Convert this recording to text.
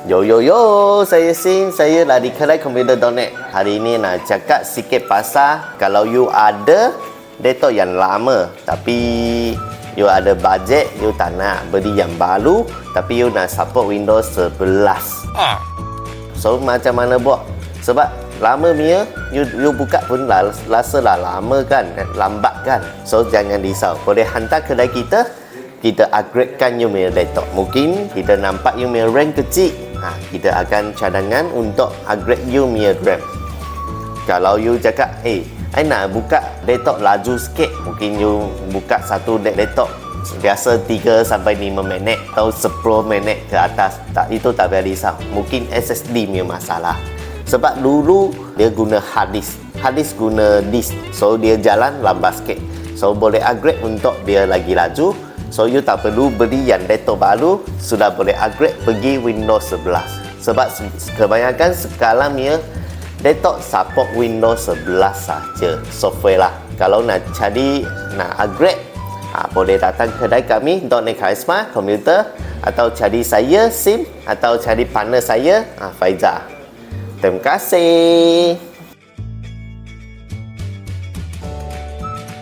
Yo, saya Sim, saya dari kedai komputer.net. Hari ini nak cakap sikit pasal kalau you ada laptop yang lama tapi you ada bajet, you tak nak beli yang baru tapi you nak support Windows 11. So macam mana buat? Sebab lama punya you buka pun rasa lah lama kan, lambat kan. So jangan risau, boleh hantar kedai kita upgradekan you punya laptop. Mungkin kita nampak you punya RAM kecil, kita akan cadangan untuk upgrade you punya RAM. Kalau you cakap, I nak buka laptop laju sikit, mungkin you buka satu laptop biasa 3 sampai 5 minit atau 10 minit ke atas. Itu tak payah risau. Mungkin SSD punya masalah. Sebab dulu dia guna hard disk guna disk, so dia jalan lambat sikit. So boleh upgrade untuk dia lagi laju. So you tak perlu beli yang laptop baru, sudah boleh upgrade pergi Windows 11. Sebab kebanyakan sekarang ya laptop support Windows 11 saja software lah. Kalau nak upgrade, boleh datang kedai kami .net Karisma Komputer, atau cari saya Sim, atau cari partner saya Faizal. Terima kasih.